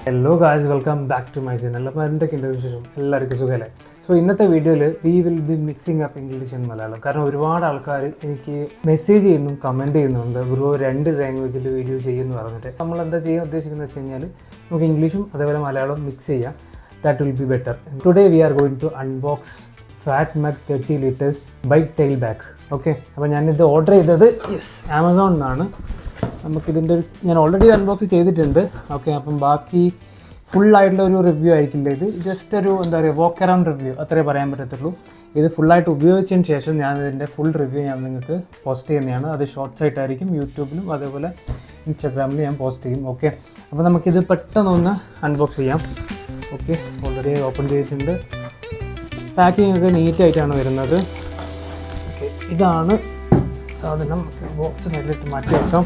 Hello guys, welcome back to my channel. അപ്പോൾ എന്തൊക്കെയുണ്ട് വിശേഷം? എല്ലാവർക്കും സുഖമല്ലേ? സോ ഇന്നത്തെ വീഡിയോയിൽ we will be mixing up English and Malayalam. കാരണം ഒരുപാട് ആൾക്കാർ എനിക്ക് മെസ്സേജ് ചെയ്യുന്നു, കമൻറ്റ് ചെയ്യുന്നുണ്ട്, ഒരു 2 ലാംഗ്വേജിൽ വീഡിയോ ചെയ്യുമെന്ന് പറഞ്ഞിട്ട്. നമ്മൾ എന്താ ചെയ്യാൻ ഉദ്ദേശിക്കുന്നത് വെച്ച് കഴിഞ്ഞാൽ നമുക്ക് ഇംഗ്ലീഷും അതേപോലെ മലയാളവും മിക്സ് ചെയ്യാം. That will be better. Today we are going to unbox FATMUG 30 liters bike tail bag. Okay, അപ്പോൾ ഞാനിത് ഓർഡർ ചെയ്തത് ആമസോണിൽ നിന്നാണ്. നമുക്കിതിൻ്റെ ഞാൻ ഓൾറെഡി അൺബോക്സ് ചെയ്തിട്ടുണ്ട്. ഓക്കെ, അപ്പം ബാക്കി ഫുള്ളായിട്ടുള്ള ഒരു റിവ്യൂ ആയിരിക്കില്ല ഇത്. ജസ്റ്റ് ഒരു എന്താ പറയുക വോക്ക് അറൗണ്ട് റിവ്യൂ അത്രേ പറയാൻ പറ്റത്തുള്ളൂ. ഇത് ഫുള്ളായിട്ട് ഉപയോഗിച്ചതിന് ശേഷം ഞാൻ ഇതിൻ്റെ ഫുൾ റിവ്യൂ ഞാൻ നിങ്ങൾക്ക് പോസ്റ്റ് ചെയ്യുന്നതാണ്. അത് ഷോർട്സ് ആയിട്ടായിരിക്കും യൂട്യൂബിലും അതേപോലെ ഇൻസ്റ്റാഗ്രാമിലും ഞാൻ പോസ്റ്റ് ചെയ്യും. ഓക്കെ, അപ്പോൾ നമുക്കിത് പെട്ടെന്നൊന്ന് അൺബോക്സ് ചെയ്യാം. ഓക്കെ, ഓൾറെഡി ഓപ്പൺ ചെയ്തിട്ടുണ്ട്. പാക്കിംഗ് ഒക്കെ നീറ്റായിട്ടാണ് വരുന്നത്. ഓക്കെ, ഇതാണ് സാധനം. ബോക്സ് സൈഡിലിട്ട് മാറ്റി വെക്കാം.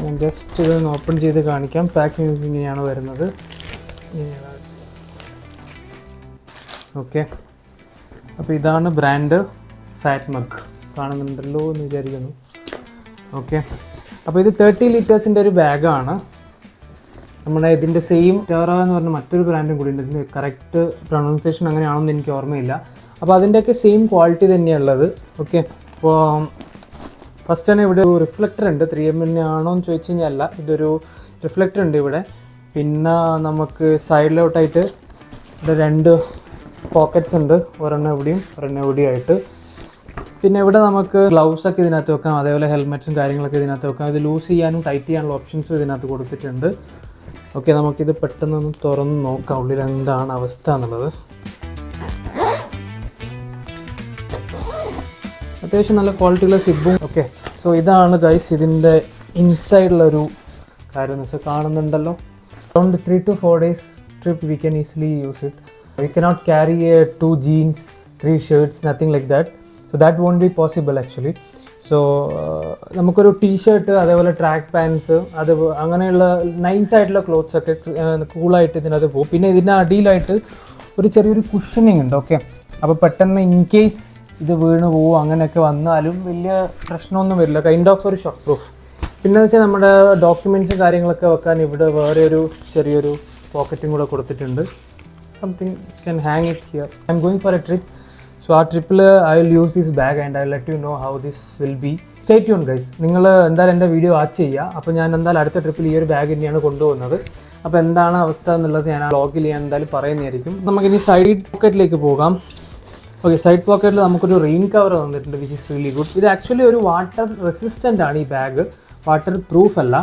ഞാൻ ജസ്റ്റ് ഇതൊന്ന് ഓപ്പൺ ചെയ്ത് കാണിക്കാം. പാക്കിംഗ് ഇങ്ങനെയാണ് വരുന്നത്. ഓക്കെ, അപ്പോൾ ഇതാണ് ബ്രാൻഡ് FATMUG. കാണുന്നുണ്ടല്ലോ എന്ന് വിചാരിക്കുന്നു. ഓക്കെ, അപ്പോൾ ഇത് 30 ലിറ്റേഴ്സിൻ്റെ ഒരു ബാഗാണ്. നമ്മുടെ ഇതിൻ്റെ സെയിം ടെറ എന്ന് പറഞ്ഞ മറ്റൊരു ബ്രാൻഡും കൂടി ഉണ്ട്. ഇതിൻ്റെ കറക്റ്റ് പ്രൊണൗൺസിയേഷൻ അങ്ങനെയാണെന്ന് എനിക്ക് ഓർമ്മയില്ല. അപ്പോൾ അതിൻ്റെയൊക്കെ സെയിം ക്വാളിറ്റി തന്നെയുള്ളത്. ഓക്കെ, അപ്പോൾ ഫസ്റ്റ് തന്നെ ഇവിടെ ഒരു റിഫ്ലക്ടർ ഉണ്ട്. 3M ആണോ എന്ന് ചോദിച്ചു കഴിഞ്ഞാൽ അല്ല, ഇതൊരു റിഫ്ലക്ടർ ഉണ്ട് ഇവിടെ. പിന്നെ നമുക്ക് സൈഡിലോട്ടായിട്ട് ഇവിടെ 2 പോക്കറ്റ്സ് ഉണ്ട്, ഒരെണ്ണം ഇവിടെയും ആയിട്ട്. പിന്നെ ഇവിടെ നമുക്ക് ഗ്ലൗസൊക്കെ ഇതിനകത്ത് വെക്കാം, അതേപോലെ ഹെൽമെറ്റ്സും കാര്യങ്ങളൊക്കെ ഇതിനകത്ത് വെക്കാം. ഇത് ലൂസ് ചെയ്യാനും ടൈറ്റ് ചെയ്യാനുള്ള ഓപ്ഷൻസും ഇതിനകത്ത് കൊടുത്തിട്ടുണ്ട്. ഓക്കെ, നമുക്കിത് പെട്ടെന്നൊന്ന് തുറന്ന് നോക്കാം ഉള്ളിൽ എന്താണ് അവസ്ഥ എന്നുള്ളത്. അത്യാവശ്യം നല്ല ക്വാളിറ്റിയുള്ള സിബും. ഓക്കെ, സോ ഇതാണ് ഗൈസ് ഇതിൻ്റെ ഇൻസൈഡിലൊരു കാര്യം എന്ന് വെച്ചാൽ കാണുന്നുണ്ടല്ലോ. Around 3 to 4 days trip we can easily use it. We cannot carry 2 jeans 3 shirts nothing like that. So that won't be possible actually. So നമുക്കൊരു ടീഷർട്ട് അതേപോലെ ട്രാക്ക് പാൻസ് അത് അങ്ങനെയുള്ള നൈസായിട്ടുള്ള ക്ലോത്ത്സൊക്കെ കൂളായിട്ട് ഇതിനകത്ത് പോകും. പിന്നെ ഇതിൻ്റെ അടിയിലായിട്ട് ഒരു ചെറിയൊരു കുഷനിങ് ഉണ്ട്. ഓക്കെ, അപ്പോൾ പെട്ടെന്ന് ഇൻ കേസ് ഇത് വീണ് പോവും അങ്ങനെയൊക്കെ വന്നാലും വലിയ പ്രശ്നമൊന്നും വരില്ല. കൈൻഡ് ഓഫ് ഒരു ഷോക്ക് പ്രൂഫ്. പിന്നെ വെച്ചാൽ നമ്മുടെ ഡോക്യുമെൻറ്റ്സ് കാര്യങ്ങളൊക്കെ വെക്കാൻ ഇവിടെ വേറെ ഒരു ചെറിയൊരു പോക്കറ്റും കൂടെ കൊടുത്തിട്ടുണ്ട്. Something can hang it here. I am going for a trip. So ആ ട്രിപ്പിൽ I will use this bag and I will let you know how this will be. Stay tuned guys. നിങ്ങൾ എന്തായാലും എൻ്റെ വീഡിയോ വാച്ച് ചെയ്യുക. അപ്പോൾ ഞാൻ എന്തായാലും അടുത്ത ട്രിപ്പിൽ ഈ ഒരു ബാഗ് തന്നെയാണ് കൊണ്ടുപോകുന്നത്. അപ്പോൾ എന്താണ് അവസ്ഥ എന്നുള്ളത് ഞാൻ ആ വ്ളോഗിൽ ഞാൻ എന്തായാലും പറയുന്നതായിരിക്കും. നമുക്കിനി സൈഡ് പോക്കറ്റിലേക്ക് പോകാം. ഓക്കെ, സൈഡ് പോക്കറ്റിൽ നമുക്കൊരു റെയിൻ കവർ വന്നിട്ടുണ്ട്, വിച്ച് ഈസ് റിയലി ഗുഡ്. ഇത് ആക്ച്വലി ഒരു വാട്ടർ റെസിസ്റ്റൻ്റ് ആണ് ഈ ബാഗ്, വാട്ടർ പ്രൂഫ് അല്ല.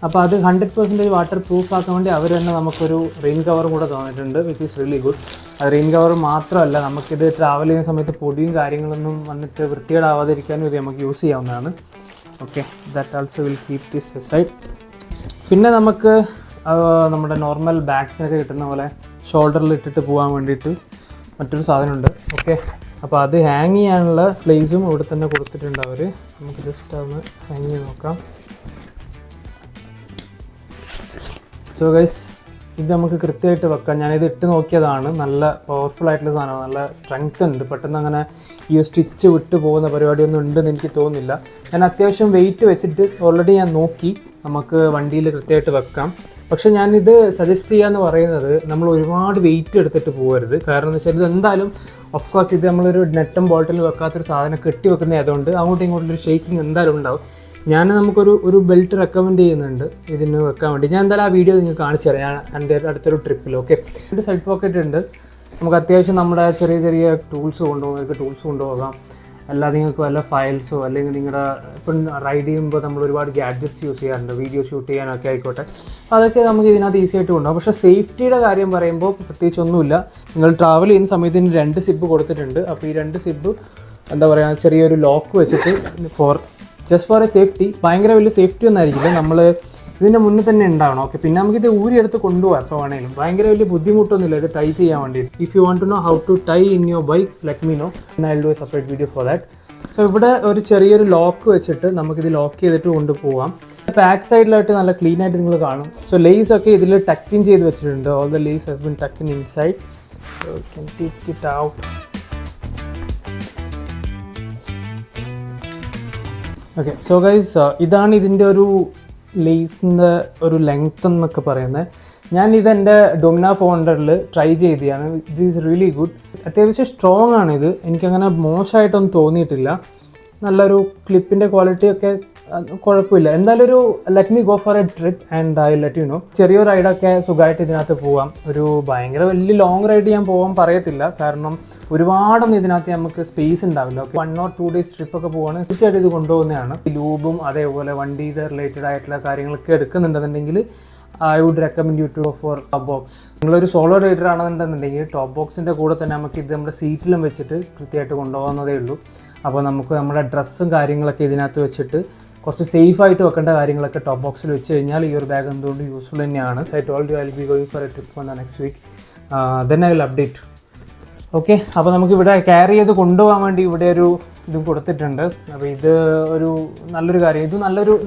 അപ്പോൾ അത് 100% വാട്ടർ പ്രൂഫ് ആക്കാൻ വേണ്ടി അവർ തന്നെ നമുക്കൊരു റെയിൻ കവറും കൂടെ തന്നിട്ടുണ്ട്, വിച്ച് ഈസ് റിയലി ഗുഡ്. അത് റെയിൻ കവർ മാത്രമല്ല, നമുക്കിത് ട്രാവൽ ചെയ്യുന്ന സമയത്ത് പൊടിയും കാര്യങ്ങളൊന്നും വന്നിട്ട് വൃത്തികേടാവാതിരിക്കാനും ഇത് നമുക്ക് യൂസ് ചെയ്യാവുന്നതാണ്. Okay, that also will keep this side. പിന്നെ നമുക്ക് നമ്മുടെ നോർമൽ ബാഗ്സിനൊക്കെ കിട്ടുന്ന പോലെ ഷോൾഡറിൽ ഇട്ടിട്ട് പോകാൻ വേണ്ടിയിട്ട് മറ്റൊരു സാധനമുണ്ട്. ഓക്കെ, അപ്പോൾ അത് ഹാങ് ചെയ്യാനുള്ള പ്ലേസും ഇവിടെ തന്നെ കൊടുത്തിട്ടുണ്ട് അവർ. നമുക്ക് ജസ്റ്റ് അതൊന്ന് ഹാങ് ചെയ്ത് നോക്കാം. സോ ഗൈസ്, ഇത് നമുക്ക് കൃത്യമായിട്ട് വെക്കാം. ഞാനിത് ഇട്ട് നോക്കിയതാണ്. നല്ല പവർഫുൾ ആയിട്ടുള്ള സാധനമാണ്, നല്ല സ്ട്രെങ്ത് ഉണ്ട്. പെട്ടെന്ന് അങ്ങനെ ഈ സ്റ്റിച്ച് വിട്ട് പോകുന്ന പരിപാടിയൊന്നും ഉണ്ടെന്ന് എനിക്ക് തോന്നുന്നില്ല. ഞാൻ അത്യാവശ്യം വെയിറ്റ് വെച്ചിട്ട് ഓൾറെഡി ഞാൻ നോക്കി, നമുക്ക് വണ്ടിയിൽ കൃത്യമായിട്ട് വെക്കാം. പക്ഷേ ഞാനിത് സജസ്റ്റ് ചെയ്യാന്ന് പറയുന്നത് നമ്മൾ ഒരുപാട് വെയിറ്റ് എടുത്തിട്ട് പോകരുത്. കാരണം എന്ന് വെച്ചാൽ ഇത് എന്തായാലും ഓഫ് കോഴ്സ് ഇത് നമ്മളൊരു നെറ്റും ബോൾട്ടിൽ വെക്കാത്തൊരു സാധനം കെട്ടി വെക്കുന്നത് ആയതുകൊണ്ട് അങ്ങോട്ടും ഇങ്ങോട്ടുള്ളൊരു ഷേക്കിങ് എന്തായാലും ഉണ്ടാവും. നമുക്കൊരു ബെൽറ്റ് റെക്കമെൻഡ് ചെയ്യുന്നുണ്ട് ഇതിന് വെക്കാൻ വേണ്ടി. ഞാൻ എന്തായാലും ആ വീഡിയോ നിങ്ങൾക്ക് കാണിച്ചു തരാം ഞാൻ എൻ്റെ അടുത്തൊരു ട്രിപ്പിൽ. ഓക്കെ, സൈഡ് പോക്കറ്റ് ഉണ്ട്. നമുക്ക് അത്യാവശ്യം നമ്മുടെ ചെറിയ ടൂൾസ് കൊണ്ടുപോകാം. അല്ലാതെ നിങ്ങൾക്ക് വല്ല ഫയൽസോ അല്ലെങ്കിൽ നിങ്ങളുടെ ഇപ്പം റൈഡ് ചെയ്യുമ്പോൾ നമ്മൾ ഒരുപാട് ഗാഡ്ജറ്റ്സ് യൂസ് ചെയ്യാറുണ്ട്, വീഡിയോ ഷൂട്ട് ചെയ്യാനൊക്കെ ആയിക്കോട്ടെ. അതൊക്കെ നമുക്ക് ഇതിനകത്ത് ഈസി ആയിട്ട് കൊണ്ടുപോകാം. പക്ഷേ സേഫ്റ്റിയുടെ കാര്യം പറയുമ്പോൾ പ്രത്യേകിച്ചൊന്നുമില്ല. നിങ്ങൾ ട്രാവൽ ചെയ്യുന്ന സമയത്ത് ഇതിന് 2 സിബ് കൊടുത്തിട്ടുണ്ട്. അപ്പോൾ ഈ 2 സിബ് എന്താ പറയുക, ചെറിയൊരു ലോക്ക് വെച്ചിട്ട് ജസ്റ്റ് ഫോർ എ സേഫ്റ്റി. ഭയങ്കര വലിയ സേഫ്റ്റി ഒന്നും ആയിരിക്കില്ല, നമ്മൾ ഇതിൻ്റെ മുന്നിൽ തന്നെ ഉണ്ടാവണം. ഓക്കെ, പിന്നെ നമുക്കിത് ഊരിയെടുത്ത് കൊണ്ടുപോകാം എപ്പോൾ വേണമെങ്കിലും. ഭയങ്കര വലിയ ബുദ്ധിമുട്ടൊന്നുമില്ല ഇത് ടൈ ചെയ്യാൻ വേണ്ടിയിട്ട്. If you want to know how to tie in your bike, let me know, I will do a separate video for that. So ഇവിടെ ഒരു ചെറിയൊരു ലോക്ക് വെച്ചിട്ട് നമുക്കിത് ലോക്ക് ചെയ്തിട്ട് കൊണ്ടുപോകാം. ബാക്ക് സൈഡിലായിട്ട് നല്ല ക്ലീൻ ആയിട്ട് നിങ്ങൾ കാണും. സോ ലേസ് ഒക്കെ ഇതിൽ ടക്കിൻ ചെയ്ത് വെച്ചിട്ടുണ്ട്. All the lace has been tuck in inside. So you can take it out. Okay, so guys ഇതാണ് ഇതിൻ്റെ ഒരു ലേസിൻ്റെ ഒരു ലെങ്ത് എന്നൊക്കെ പറയുന്നത്. ഞാനിത് എൻ്റെ ഡൊമിനാർ 400-ൽ ട്രൈ ചെയ്തതാണ്. ഇത് ഈസ് റിയലി ഗുഡ്. അത്യാവശ്യം സ്ട്രോങ് ആണിത്, എനിക്കങ്ങനെ മോശമായിട്ടൊന്നും തോന്നിയിട്ടില്ല. നല്ലൊരു ക്ലിപ്പിൻ്റെ ക്വാളിറ്റിയൊക്കെ കുഴപ്പമില്ല. എന്തായാലും ഒരു let me go for a trip and I let you no. ചെറിയ റൈഡൊക്കെ സുഖമായിട്ട് ഇതിനകത്ത് പോവാം. ഒരു ഭയങ്കര വലിയ ലോങ് റൈഡ് ഞാൻ പോകാൻ പറയത്തില്ല, കാരണം ഒരുപാടൊന്നും ഇതിനകത്ത് നമുക്ക് സ്പേസ് ഉണ്ടാവില്ല. 1 or 2 days ട്രിപ്പൊക്കെ പോവുകയാണെങ്കിൽ തീർച്ചയായിട്ടും ഇത് കൊണ്ടുപോകുന്നതാണ്. ലൂബും അതേപോലെ വണ്ടിയുടെ റിലേറ്റഡ് ആയിട്ടുള്ള കാര്യങ്ങളൊക്കെ എടുക്കുന്നുണ്ടെന്നുണ്ടെങ്കിൽ I would recommend you to go for top box. നിങ്ങളൊരു സോളോ റൈഡർ ആണെന്നുണ്ടെന്നുണ്ടെങ്കിൽ ടോപ്പ് ബോക്സിൻ്റെ കൂടെ തന്നെ നമുക്ക് ഇത് നമ്മുടെ സീറ്റിലും വെച്ചിട്ട് കൃത്യമായിട്ട് കൊണ്ടുപോകുന്നതേ ഉള്ളൂ. അപ്പോൾ നമുക്ക് നമ്മുടെ ഡ്രസ്സും കാര്യങ്ങളൊക്കെ ഇതിനകത്ത് വെച്ചിട്ട് കുറച്ച് സേഫായിട്ട് വെക്കേണ്ട കാര്യങ്ങളൊക്കെ ടോപ്പ് ബോക്സിൽ വെച്ച് കഴിഞ്ഞാൽ ഈ ഒരു ബാഗ് എന്തുകൊണ്ട് യൂസ്ഫുൾ തന്നെയാണ്. I told you I will be going for a trip for the next week, then I will update. Okay, അപ്പോൾ നമുക്കിവിടെ ക്യാരി ചെയ്ത് കൊണ്ടുപോകാൻ വേണ്ടി ഇവിടെ ഒരു ഇതും കൊടുത്തിട്ടുണ്ട്. അപ്പോൾ ഇത് ഒരു നല്ലൊരു കാര്യം. ഇത്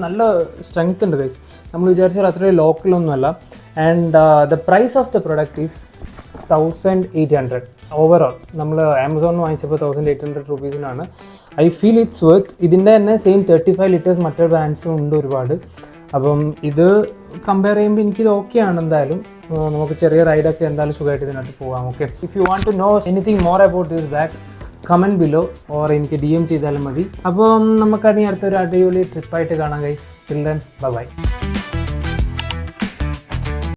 നല്ല സ്ട്രെങ്ത് ഉണ്ട് ഗൈസ്, നമ്മൾ വിചാരിച്ചാൽ അത്രയും ലോക്കലൊന്നുമല്ല. And the price of the product is 1800 overall. നമ്മൾ ആമസോണിൽ വാങ്ങിച്ചപ്പോൾ 1800 rupees-നാണ്. I feel it's worth. ഇതിൻ്റെ തന്നെ സെയിം 35 liters മറ്റൊരു ബ്രാൻഡ്സും ഉണ്ട് ഒരുപാട്. അപ്പം ഇത് കമ്പയർ ചെയ്യുമ്പോൾ എനിക്കിത് ഓക്കെയാണ്. എന്തായാലും നമുക്ക് ചെറിയ റൈഡൊക്കെ എന്തായാലും സുഖമായിട്ട് ഇതിനകത്ത് പോകാം. Okay, if you want to know anything more about this bag, comment below or എനിക്ക് DM ചെയ്താലും മതി. അപ്പം നമുക്കതിന് അടുത്തൊരു അടിപൊളി ട്രിപ്പായിട്ട് കാണാം guys. Till then bye bye.